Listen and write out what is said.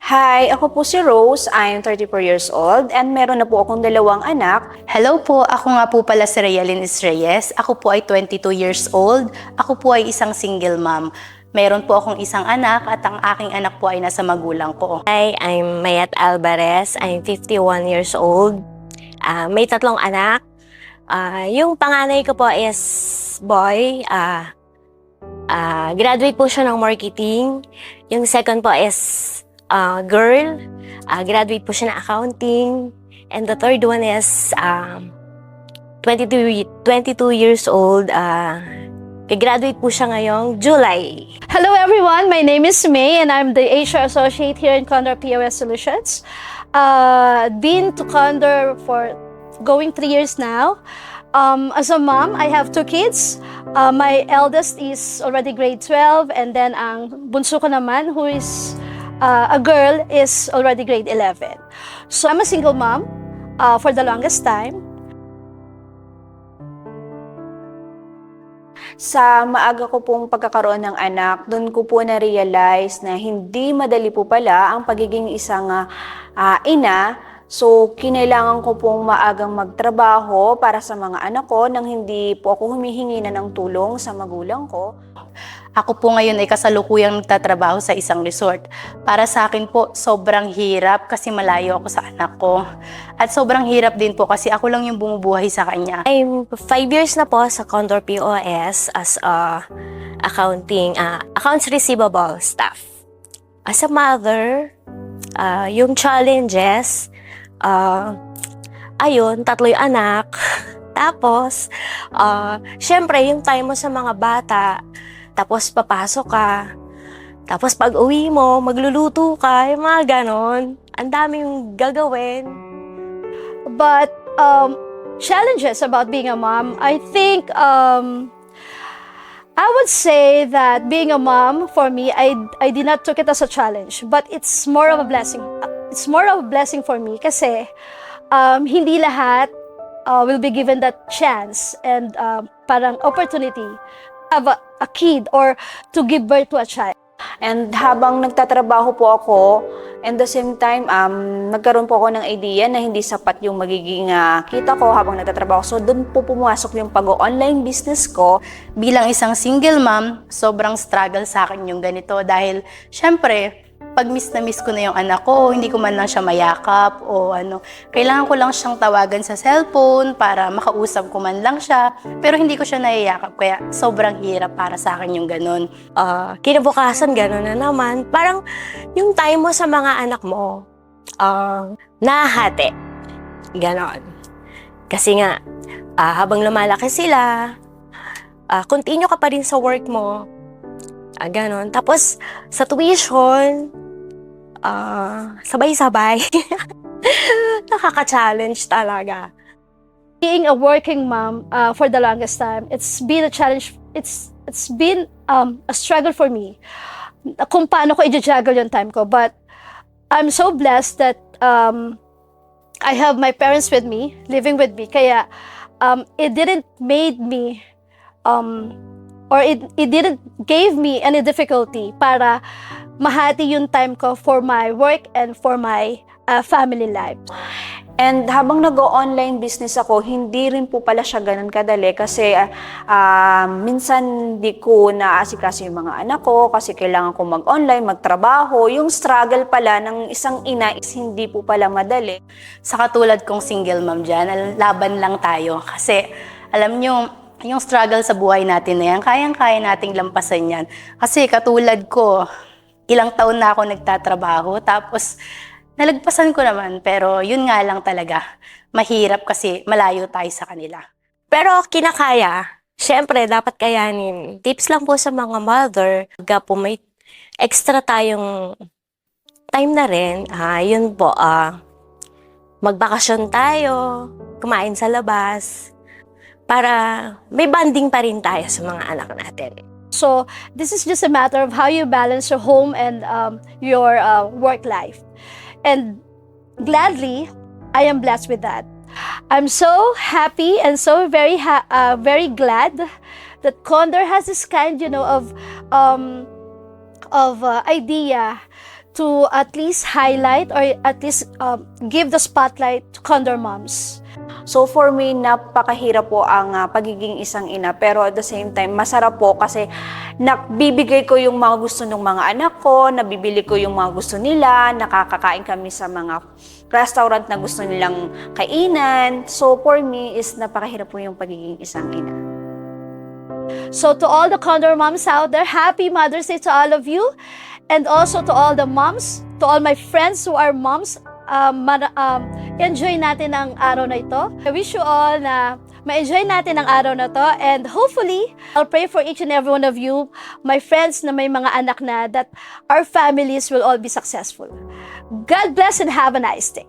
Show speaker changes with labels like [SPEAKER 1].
[SPEAKER 1] Hi, ako po si Rose. I'm 34 years old and meron na po akong dalawang anak.
[SPEAKER 2] Hello po, ako nga po pala si Realyn Reyes. Ako po ay 22 years old. Ako po ay isang single mom. Meron po akong isang anak at ang aking anak po ay nasa magulang ko.
[SPEAKER 3] Hi, I'm Mayat Alvarez. I'm 51 years old. May tatlong anak. Yung panganay ko po is boy. Graduate po siya ng marketing. Yung second po is girl. Graduate po siya ng accounting. And the third one is 22 years old. Graduate po siya ngayong July.
[SPEAKER 4] Hello everyone, my name is May and I'm the HR Associate here in Condor POS Solutions. Been to Condor for going 3 years now. As a mom, I have 2 kids. My eldest is already grade 12 and then ang bunso ko naman who is a girl is already grade 11. So I'm a single mom for the longest time.
[SPEAKER 1] Sa maaga ko pong pagkakaroon ng anak, doon ko po na-realize na hindi madali po pala ang pagiging isang ina. So, kinailangan ko pong maagang magtrabaho para sa mga anak ko nang hindi po ako humihingi na ng tulong sa magulang ko.
[SPEAKER 2] Ako po ngayon ay kasalukuyang nagtatrabaho sa isang resort. Para sa akin po, sobrang hirap kasi malayo ako sa anak ko. At sobrang hirap din po kasi ako lang yung bumubuhay sa kanya.
[SPEAKER 3] I'm 5 years na po sa Condor POS as a accounts receivable staff. As a mother, yung challenges, ayun, 3 yung anak. Tapos, syempre, yung time mo sa mga bata, tapos papasok ka, tapos pag uwi mo, magluluto ka, yung mga ganon. Ang daming gagawin.
[SPEAKER 4] But challenges about being a mom, I think I would say that being a mom for me, I did not took it as a challenge, but it's more of a blessing. It's more of a blessing for me kasi hindi lahat will be given that chance and parang opportunity have a kid or to give birth to a child.
[SPEAKER 1] And habang nagtatrabaho po ako, and the same time, nagkaroon po ako ng idea na hindi sapat yung magiging kita ko habang nagtatrabaho. So, doon po pumasok yung pag-online business ko.
[SPEAKER 2] Bilang isang single mom, sobrang struggle sa akin yung ganito dahil syempre, pag miss na miss ko na yung anak ko, hindi ko man lang siya mayakap o ano. Kailangan ko lang siyang tawagan sa cellphone para makausap ko man lang siya. Pero hindi ko siya nayayakap kaya sobrang hirap para sa akin yung ganun.
[SPEAKER 3] Kinabukasan, gano'n na naman. Parang yung time mo sa mga anak mo, nahati. Ganon. Kasi nga, habang lumalaki sila, continue ka pa rin sa work mo. Ganon. Tapos, sa tuition, sabay-sabay. Nakaka-challenge talaga.
[SPEAKER 4] Being a working mom for the longest time, it's been a challenge. It's been a struggle for me kung paano ko i-juggle yung time ko. But I'm so blessed that I have my parents with me, living with me. Kaya it didn't made me or it didn't give me any difficulty para mahati yung time ko for my work and for my family life.
[SPEAKER 1] And habang nag-online business ako, hindi rin po pala siya ganun kadali kasi minsan di ko naasikaso yung mga anak ko kasi kailangan ko mag-online, magtrabaho. Yung struggle pala ng isang ina is hindi po pala madali.
[SPEAKER 2] Sa katulad kong single mom dyan, laban lang tayo kasi alam nyo, yung struggle sa buhay natin na yan, kayang-kaya nating lampasan yan. Kasi katulad ko, ilang taon na ako nagtatrabaho, tapos nalagpasan ko naman, pero yun nga lang talaga. Mahirap kasi malayo tayo sa kanila.
[SPEAKER 3] Pero kinakaya. Siyempre, dapat kayanin. Tips lang po sa mga mother, pagka po may extra tayong time na rin, yun po, magbakasyon tayo, kumain sa labas, para may bonding pa rin tayo sa mga anak natin.
[SPEAKER 4] So this is just a matter of how you balance your home and your work life. And gladly, I am blessed with that. I'm so happy and so very glad that Condor has this kind, of idea to at least highlight or at least give the spotlight to Condor moms.
[SPEAKER 1] So for me, napakahirap po ang pagiging isang ina, pero at the same time, masarap po kasi nabibigay ko yung mga gusto ng mga anak ko, nabibili ko yung mga gusto nila, nakakakain kami sa mga restaurant na gusto nilang kainan. So for me, is napakahirap po yung pagiging isang ina.
[SPEAKER 4] So to all the Condor moms out there, happy Mother's Day to all of you. And also to all the moms, to all my friends who are moms, enjoy natin ang araw na ito. I wish you all na ma-enjoy natin ang araw na to. And hopefully, I'll pray for each and every one of you, my friends na may mga anak na, that our families will all be successful. God bless and have a nice day.